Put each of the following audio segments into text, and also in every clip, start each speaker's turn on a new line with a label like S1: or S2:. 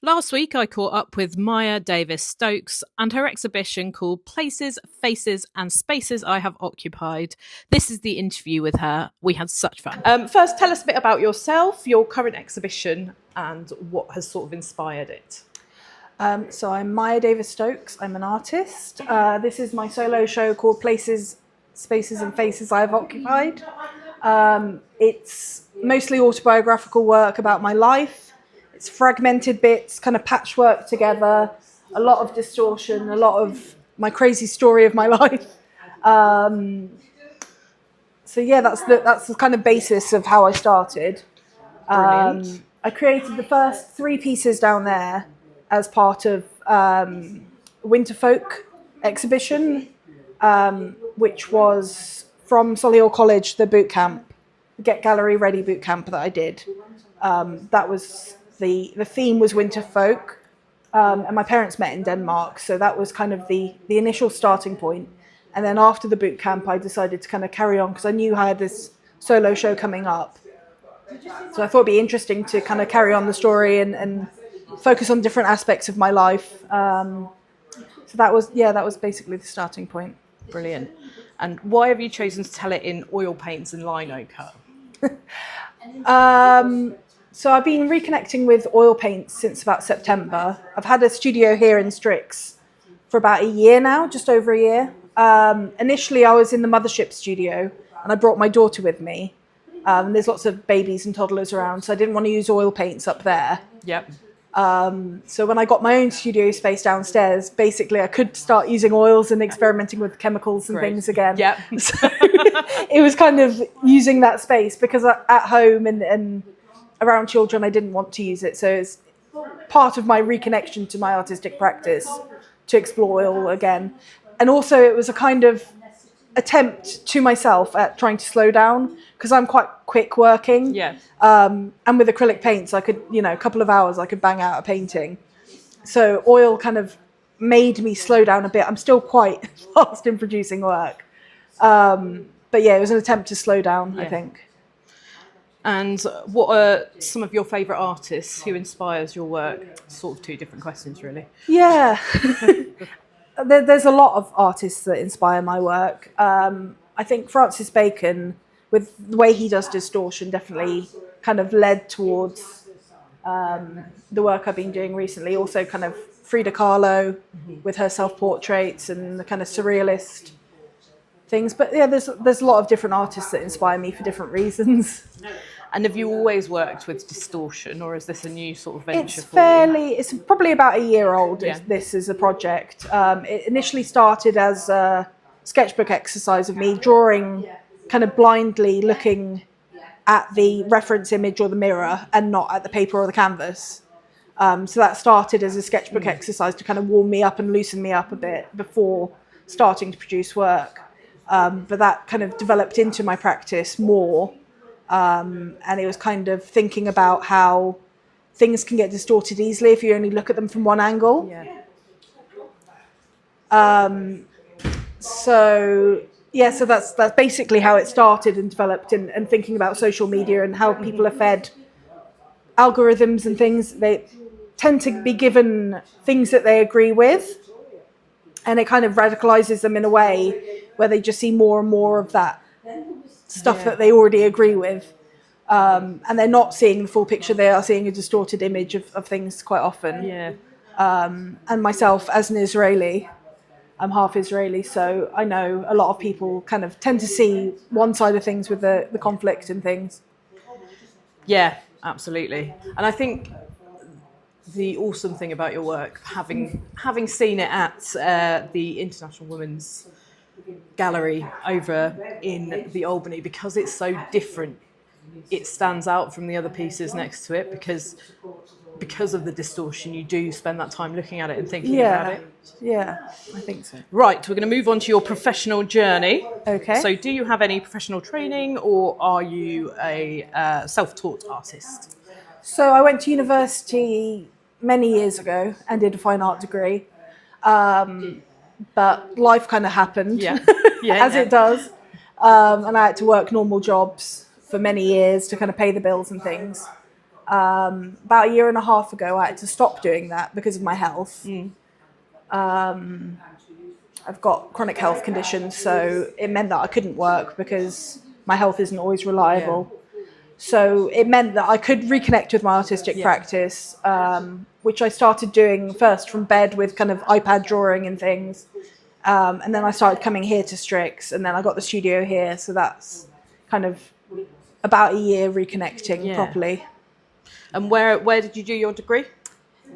S1: Last week, I caught up with Maya Davis-Stokes and her exhibition called Places, Faces and Spaces I Have Occupied. This is the interview with her. We had such fun. First, tell us a bit about yourself, your current exhibition, and what has sort of inspired it.
S2: So I'm Maya Davis-Stokes. I'm an artist. This is my solo show called Places, Spaces and Faces I Have Occupied. It's mostly autobiographical work about my life. It's fragmented bits, kind of patchwork together, a lot of distortion, a lot of my crazy story of my life. So yeah, that's the kind of basis of how I started.
S1: Brilliant.
S2: I created the first 3 pieces down there as part of Winter Folk exhibition, which was from Solihull College, the boot camp, the Get Gallery Ready boot camp that I did. That was the theme was Winter Folk, and my parents met in Denmark, so that was kind of the initial starting point. And then after the boot camp, I decided to kind of carry on because I knew I had this solo show coming up. So I thought it'd be interesting to kind of carry on the story and focus on different aspects of my life. So that was basically the starting point.
S1: Brilliant. And why have you chosen to tell it in oil paints and lino cut?
S2: So I've been reconnecting with oil paints since about September. I've had a studio here in Stryx for about a year now, just over a year. Initially, I was in the mothership studio and I brought my daughter with me. There's lots of babies and toddlers around, so I didn't want to use oil paints up there.
S1: Yep.
S2: So when I got my own studio space downstairs, basically I could start using oils and experimenting with chemicals and things again.
S1: Yep.
S2: So it was kind of using that space because at home and around children, I didn't want to use it. So it's part of my reconnection to my artistic practice to explore oil again. And also it was a kind of attempt to myself at trying to slow down because I'm quite quick working.
S1: Yeah.
S2: And with acrylic paints, I could, a couple of hours, I could bang out a painting. So oil kind of made me slow down a bit. I'm still quite fast in producing work. But yeah, it was an attempt to slow down, I think.
S1: And what are some of your favourite artists? Who inspires your work? Sort of 2 different questions, really.
S2: Yeah. There's a lot of artists that inspire my work. I think Francis Bacon, with the way he does distortion, definitely kind of led towards the work I've been doing recently. Also kind of Frida Kahlo with her self-portraits and the kind of surrealist things. But yeah, there's a lot of different artists that inspire me for different reasons.
S1: And have you always worked with distortion, or is this a new sort of venture
S2: It's probably about a year old, this is a project. It initially started as a sketchbook exercise of me drawing kind of blindly, looking at the reference image or the mirror and not at the paper or the canvas. So that started as a sketchbook exercise to kind of warm me up and loosen me up a bit before starting to produce work. But that kind of developed into my practice more. And it was kind of thinking about how things can get distorted easily if you only look at them from one angle.
S1: Yeah.
S2: So that's basically how it started and developed, and thinking about social media and how people are fed algorithms and things. They tend to be given things that they agree with, and it kind of radicalizes them in a way where they just see more and more of that stuff that they already agree with. And they're not seeing the full picture. They are seeing a distorted image of things quite often.
S1: Yeah.
S2: And myself, as an Israeli, I'm half Israeli, so I know a lot of people kind of tend to see one side of things with the conflict and things.
S1: Yeah, absolutely. And I think the awesome thing about your work, having seen it at the International Women's Gallery over in the Albany, because it's so different, it stands out from the other pieces next to it because of the distortion. You do spend that time looking at it and thinking about it.
S2: Yeah, I think so.
S1: Right, we're going to move on to your professional journey.
S2: Okay.
S1: So do you have any professional training, or are you a self-taught artist?
S2: So I went to university many years ago and did a fine art degree. But life kind of happened, as it does. And I had to work normal jobs for many years to kind of pay the bills and things. About a year and a half ago, I had to stop doing that because of my health. I've got chronic health conditions, so it meant that I couldn't work because my health isn't always reliable. So it meant that I could reconnect with my artistic practice, which I started doing first from bed with kind of iPad drawing and things. And then I started coming here to Stryx, and then I got the studio here. So that's kind of about a year reconnecting properly.
S1: And where did you do your degree?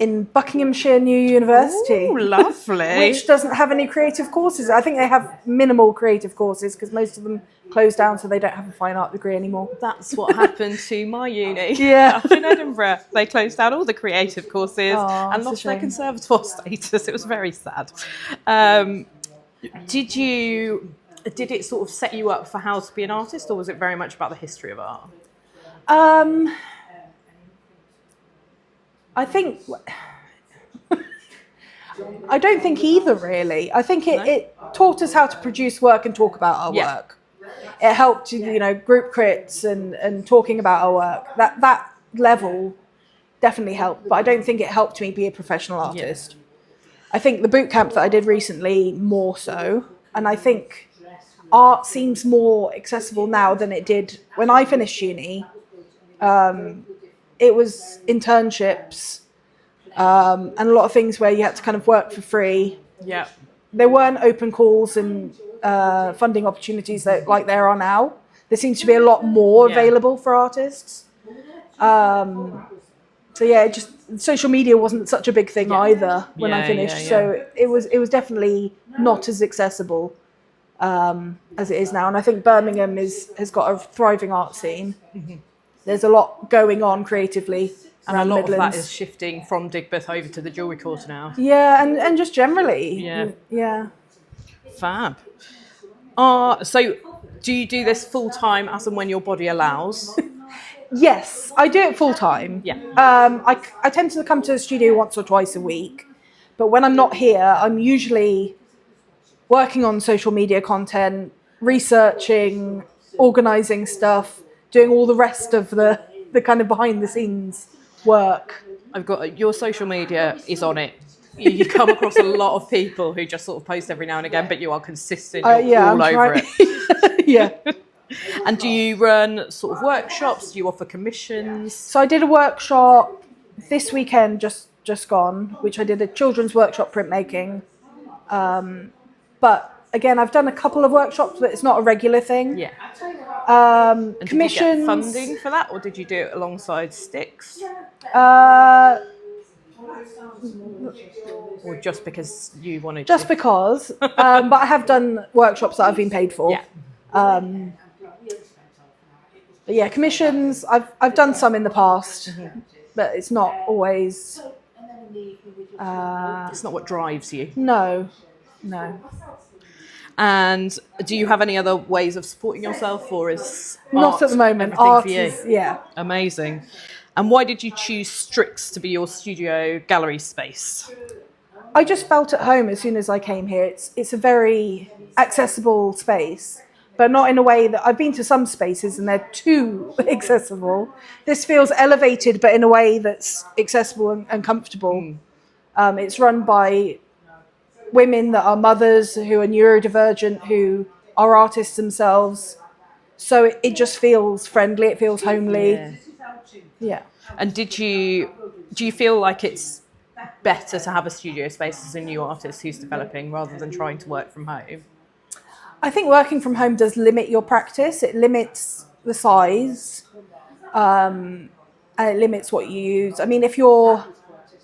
S2: In Buckinghamshire New University.
S1: Ooh, lovely.
S2: Which doesn't have any creative courses. I think they have minimal creative courses because most of them closed down, so they don't have a fine art degree anymore.
S1: That's what happened to my uni.
S2: Yeah.
S1: Up in Edinburgh. They closed down all the creative courses and lost their
S2: shame.
S1: conservatoire status. It was very sad. Did it sort of set you up for how to be an artist, or was it very much about the history of art? I think I don't think either, really. I think it taught us how to produce work and talk about our work. It helped, group crits and talking about our work. That level definitely helped, but I don't think it helped me be a professional artist. I think the boot camp that I did recently more so, and I think art seems more accessible now than it did when I finished uni. It was internships and a lot of things where you had to kind of work for free. Yeah.
S2: There weren't open calls and funding opportunities like there are now. There seems to be a lot more available for artists. Social media wasn't such a big thing either when I finished. So it was definitely not as accessible as it is now. And I think Birmingham has got a thriving art scene. Mm-hmm. There's a lot going on creatively.
S1: And a lot of that is shifting from Digbeth over to the Jewellery Quarter now.
S2: Yeah, and just generally.
S1: Yeah. Fab. So do you do this full time as and when your body allows?
S2: Yes, I do it full time.
S1: Yeah.
S2: I tend to come to the studio once or twice a week. But when I'm not here, I'm usually working on social media content, researching, organising stuff, doing all the rest of the kind of behind the scenes work.
S1: I've got your social media is on it. You come across a lot of people who just sort of post every now and again, but you are consistent. You're all over it.
S2: Yeah.
S1: And do you run sort of workshops? Do you offer commissions?
S2: So I did a workshop this weekend, just gone, which I did a children's workshop printmaking. But again, I've done a couple of workshops, but it's not a regular thing.
S1: Yeah.
S2: And commissions.
S1: Did you get funding for that, or did you do it alongside Stix? Or just because you wanted
S2: just
S1: to?
S2: Because. But I have done workshops that I've been paid for.
S1: Yeah.
S2: But yeah, commissions. I've done some in the past, but it's not always.
S1: It's not what drives you.
S2: No.
S1: And do you have any other ways of supporting yourself, or is
S2: not at the moment? Art is
S1: amazing. And why did you choose Stryx to be your studio gallery space?
S2: I just felt at home as soon as I came here. It's a very accessible space, but not in a way that I've been to some spaces and they're too accessible. This feels elevated, but in a way that's accessible and comfortable. It's run by women that are mothers who are neurodivergent, who are artists themselves. So it just feels friendly. It feels homely. Yeah.
S1: And do you feel like it's better to have a studio space as a new artist who's developing rather than trying to work from home?
S2: I think working from home does limit your practice. It limits the size, and it limits what you use. I mean, if you're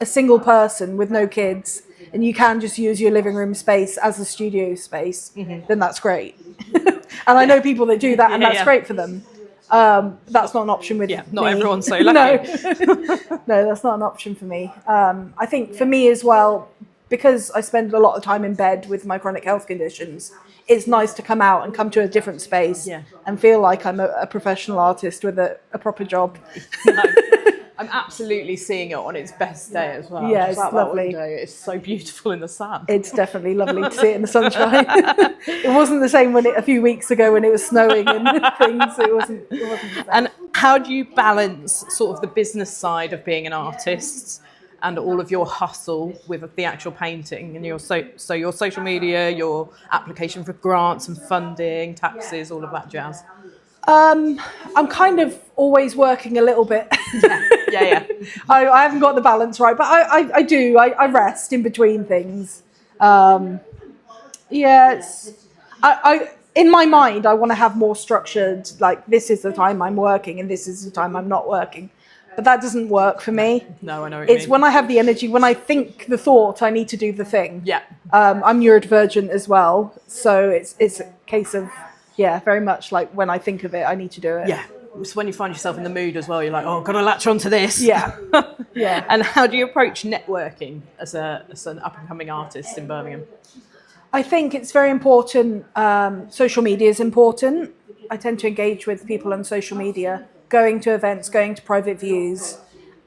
S2: a single person with no kids and you can just use your living room space as a studio space, then that's great. And I know people that do that, and that's great for them. That's not an option with me.
S1: Not everyone's so lucky.
S2: No, that's not an option for me. I think for me as well, because I spend a lot of time in bed with my chronic health conditions, it's nice to come out and come to a different space and feel like I'm a professional artist with a proper job.
S1: I'm absolutely seeing it on its best day as well.
S2: Yeah,
S1: Just
S2: it's
S1: out
S2: lovely.
S1: That window, it's so beautiful in the sun.
S2: It's definitely lovely to see it in the sunshine. It wasn't the same a few weeks ago when it was snowing and things. It wasn't the same.
S1: And how do you balance sort of the business side of being an artist and all of your hustle with the actual painting and your your social media, your application for grants and funding, taxes, all of that jazz?
S2: I'm kind of always working a little bit.
S1: Yeah.
S2: I haven't got the balance right, but I do. I rest in between things. In my mind, I want to have more structured, like this is the time I'm working and this is the time I'm not working. But that doesn't work for me.
S1: No, I know what you
S2: It's
S1: mean.
S2: when I have the energy, when I think the thought, I need to do the thing.
S1: Yeah.
S2: I'm neurodivergent as well. So it's a case of, very much like when I think of it, I need to do it.
S1: Yeah. It's when you find yourself in the mood as well, you're like, oh, got to latch onto this.
S2: Yeah. Yeah.
S1: And how do you approach networking as an up-and-coming artist in Birmingham?
S2: I think it's very important. Social media is important. I tend to engage with people on social media, going to events, going to private views,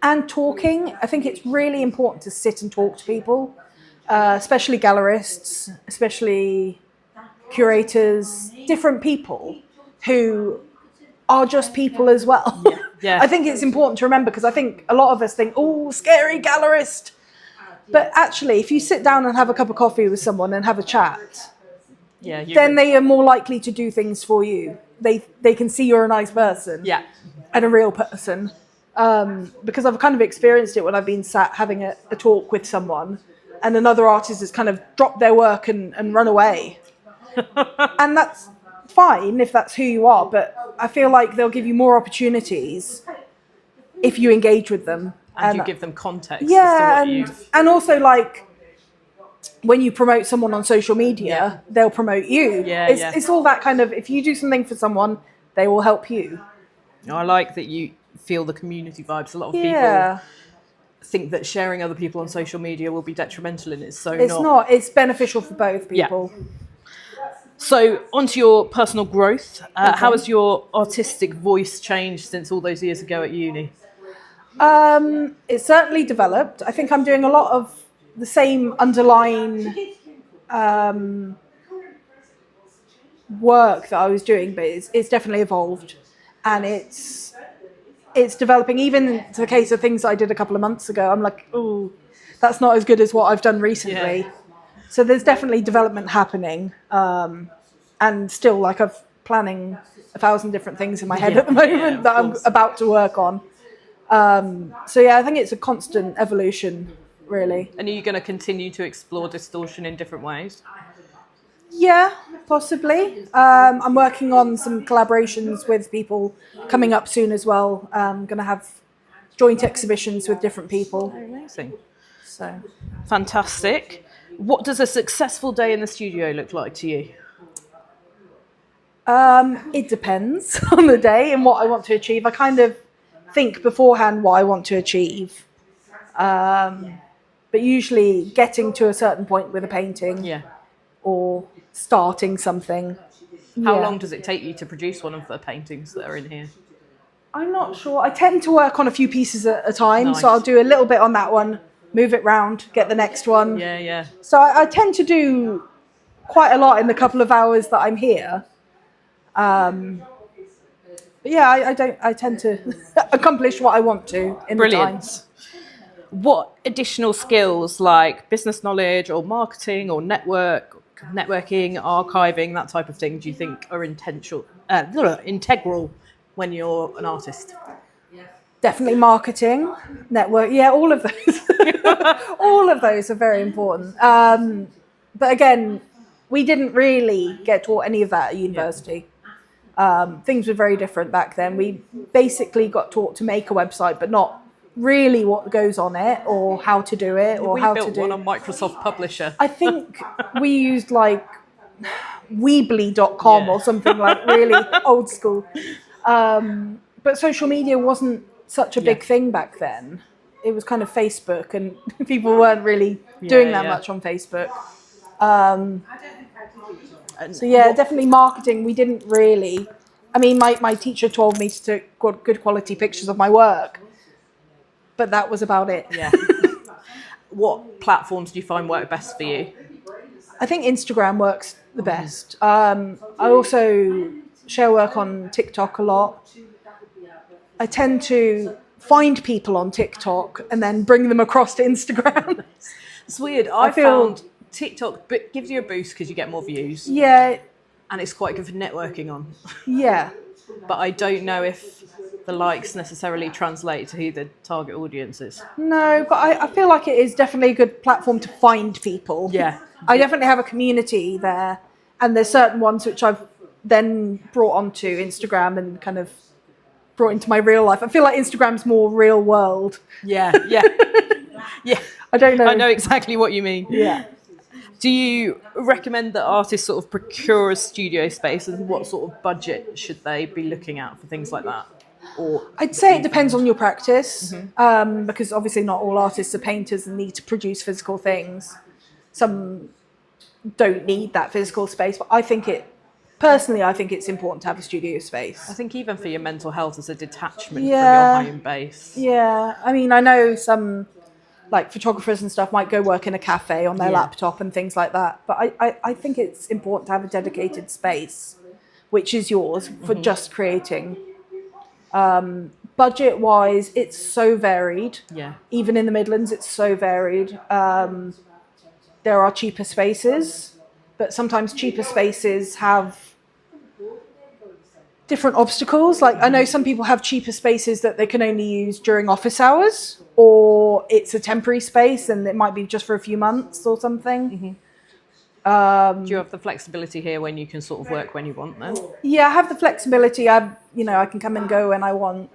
S2: and talking. I think it's really important to sit and talk to people, especially gallerists, especially curators, different people who are just people as well.
S1: Yeah.
S2: I think it's important to remember because I think a lot of us think, oh, scary gallerist. But actually, if you sit down and have a cup of coffee with someone and have a chat, then they are more likely to do things for you. They can see you're a nice person and a real person. Because I've kind of experienced it when I've been sat having a talk with someone and another artist has kind of dropped their work and run away. And that's fine if that's who you are, but I feel like they'll give you more opportunities if you engage with them.
S1: And you give them context.
S2: Yeah, and also like when you promote someone on social media, they'll promote you. It's all that kind of, if you do something for someone, they will help you.
S1: I like that you feel the community vibes. A lot of people think that sharing other people on social media will be detrimental, and it's not.
S2: It's beneficial for both people.
S1: Yeah. So, onto your personal growth. How has your artistic voice changed since all those years ago at uni?
S2: It's certainly developed. I think I'm doing a lot of the same underlying work that I was doing, but it's definitely evolved, and it's developing. Even to the case of things I did a couple of months ago, I'm like, oh, that's not as good as what I've done recently.
S1: Yeah.
S2: So there's definitely development happening, and still like I'm planning 1,000 different things in my head at the moment that I'm about to work on. I think it's a constant evolution, really.
S1: And are you going to continue to explore distortion in different ways?
S2: Yeah, possibly. I'm working on some collaborations with people coming up soon as well. I'm going to have joint exhibitions with different people.
S1: Amazing.
S2: So
S1: fantastic. What does a successful day in the studio look like to you?
S2: It depends on the day and what I want to achieve. I kind of think beforehand what I want to achieve. But usually getting to a certain point with a painting or starting something.
S1: How long does it take you to produce one of the paintings that are in here?
S2: I'm not sure. I tend to work on a few pieces at a time.
S1: Nice.
S2: So I'll do a little bit on that one, move it round, get the next one.
S1: Yeah.
S2: So I tend to do quite a lot in the couple of hours that I'm here. But yeah, I tend to accomplish what I want to in the time.
S1: What additional skills like business knowledge or marketing or networking, archiving, that type of thing, do you think are integral when you're an artist?
S2: Definitely marketing, network, all of those. All of those are very important. But again, we didn't really get taught any of that at university. Things were very different back then. We basically got taught to make a website, but not really what goes on it or how to do it or how to do it.
S1: We built one on Microsoft Publisher.
S2: I think we used like Weebly.com or something like really old school. But social media wasn't such a big thing back then. It was kind of Facebook and people weren't really doing that much on Facebook. Definitely marketing. We didn't really. I mean, my teacher told me to take good quality pictures of my work, but that was about it.
S1: Yeah. What platforms do you find work best for you?
S2: I think Instagram works the best. I also share work on TikTok a lot. I tend to find people on TikTok and then bring them across to Instagram.
S1: It's weird. I found TikTok gives you a boost because you get more views.
S2: Yeah,
S1: And it's quite good for networking on.
S2: yeah.
S1: But I don't know if the likes necessarily translate to who the target audience is.
S2: No, but I feel like it is definitely a good platform to find people.
S1: Yeah.
S2: I definitely have a community there, and there's certain ones which I've then brought onto Instagram and kind of brought into my real life. I feel like Instagram's more real world.
S1: Yeah. Yeah.
S2: I don't know.
S1: I know exactly what you mean.
S2: Yeah.
S1: Do you recommend that artists sort of procure a studio space, and what sort of budget should they be looking at for things like that? Or
S2: I'd say it depends on your practice, because obviously not all artists are painters and need to produce physical things. Some don't need that physical space, but I think it's important to have a studio space.
S1: I think even for your mental health as a detachment
S2: Yeah.
S1: from your home base.
S2: Yeah, I mean, I know some like photographers and stuff might go work in a cafe on their
S1: Yeah.
S2: laptop and things like that, but I think it's important to have a dedicated space, which is yours for just creating. Budget wise, it's so varied.
S1: Yeah.
S2: Even in the Midlands, it's so varied. There are cheaper spaces, but sometimes cheaper spaces have different obstacles. Like I know some people have cheaper spaces that they can only use during office hours, or it's a temporary space and it might be just for a few months or something.
S1: Do you have the flexibility here when you can sort of work when you want then?
S2: Yeah, I have the flexibility. I can come and go when I want.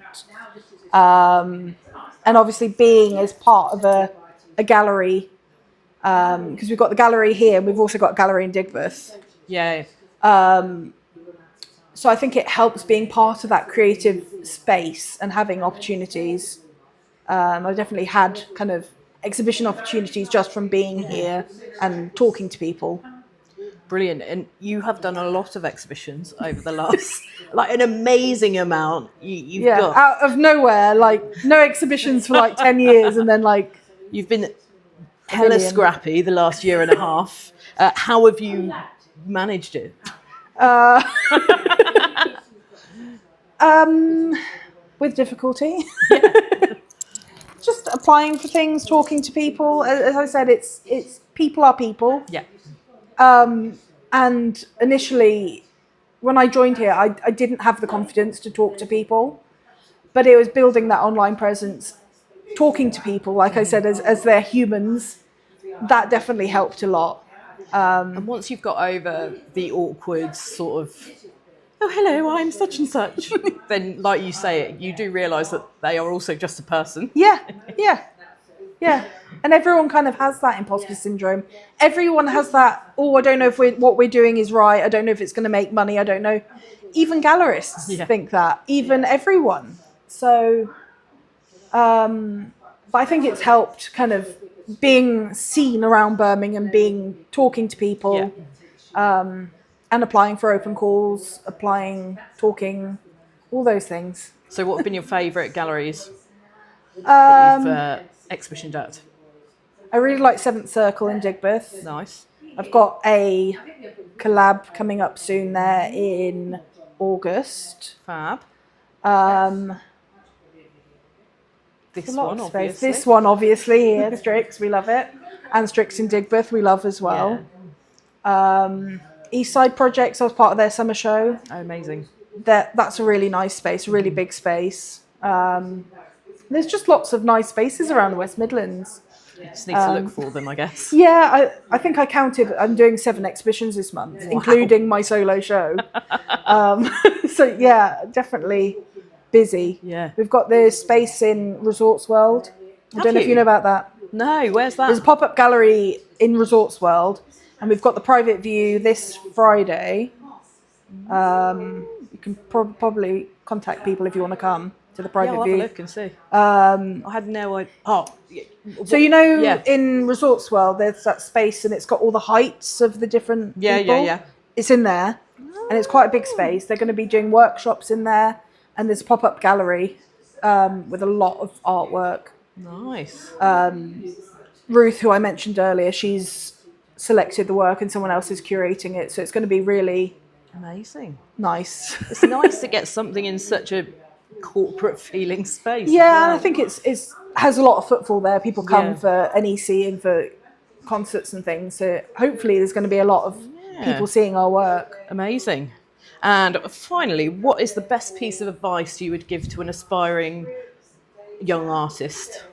S2: And obviously being as part of a gallery, because we've got the gallery here, we've also got a gallery in Digbeth.
S1: Yeah.
S2: So I think it helps being part of that creative space and having opportunities. I've definitely had kind of exhibition opportunities just from being here and talking to people.
S1: Brilliant. And you have done a lot of exhibitions over the last, like an amazing amount. You've got.
S2: Out of nowhere, like no exhibitions for like 10 years and then like...
S1: You've been hella
S2: million.
S1: scrappy the last year and a half. How have you managed it?
S2: With difficulty. Just applying for things, talking to people. As I said, it's people are people.
S1: Yeah.
S2: And initially, when I joined here, I didn't have the confidence to talk to people, but it was building that online presence, talking to people, like I said, as they're humans. That definitely helped a lot.
S1: And once you've got over the awkward sort of, oh, hello, I'm such and such, then, like you say, you do realise that they are also just a person.
S2: Yeah. And everyone kind of has that imposter syndrome. Everyone has that, I don't know if what we're doing is right. I don't know if it's going to make money. I don't know. Even gallerists think that. Even everyone. So, but I think it's helped kind of being seen around Birmingham, talking to people, and applying for open calls, talking, all those things.
S1: So what have been your favourite galleries that you've exhibitioned at?
S2: I really like Seventh Circle in Digbeth.
S1: Nice.
S2: I've got a collab coming up soon there in August.
S1: Fab. This
S2: A lot
S1: one,
S2: of space.
S1: obviously.
S2: This one, obviously, here, Stryx, we love it. And Stryx in Digbeth, we love as well. East Side Projects, I was part of their summer show.
S1: Oh, amazing.
S2: That's a really nice space, a really big space. There's just lots of nice spaces around the West Midlands.
S1: You just need to look for them, I guess.
S2: Yeah, I think I counted, I'm doing 7 exhibitions this month, including my solo show. So yeah, definitely busy.
S1: Yeah.
S2: We've got the space in Resorts World. I don't know if you know about that.
S1: No, where's that?
S2: There's a pop-up gallery in Resorts World, and we've got the private view this Friday. You can probably contact people if you want to come to the private
S1: I'll
S2: view.
S1: have a look and see. I had no idea. Oh,
S2: so in Resorts World, there's that space, and it's got all the heights of the different people.
S1: Yeah.
S2: It's in there, and it's quite a big space. They're going to be doing workshops in there, and there's a pop-up gallery with a lot of artwork.
S1: Nice.
S2: Ruth, who I mentioned earlier, she's selected the work and someone else is curating it. So it's going to be really
S1: Amazing.
S2: nice.
S1: It's nice to get something in such a corporate feeling space.
S2: Yeah, and I think it's has a lot of footfall there. People come
S1: Yeah.
S2: for NEC and for concerts and things. So hopefully there's going to be a lot of people seeing our work.
S1: Amazing. And finally, what is the best piece of advice you would give to an aspiring young artist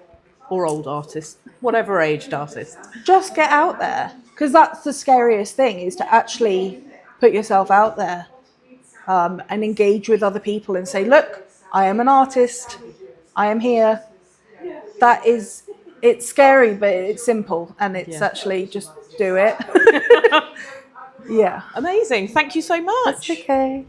S1: or old artist, whatever aged artist?
S2: Just get out there, because that's the scariest thing, is to actually put yourself out there and engage with other people and say, look, I am an artist, I am here. It's scary, but it's simple, and it's actually just do it. Yeah.
S1: Amazing. Thank you so much.
S2: That's okay.